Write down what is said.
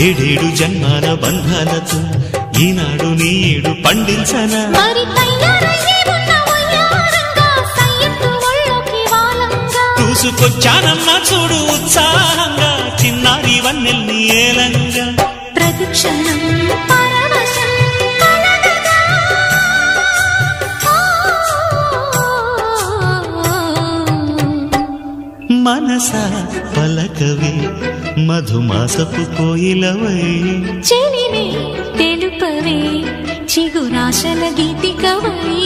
ఏడేడు జన్మాల బంధాలతో ఈనాడు నీడు పండించనా చూసుకొచ్చానమ్మా చూడు ఉత్సాహంగా చిన్నారి వన్నెల్ని ఏలంగా ప్రతిక్షణం మనసా పలకవే మధుమాసపు కోయిలవై చెలినే తెలుపవే చిగురాశల గీతికవై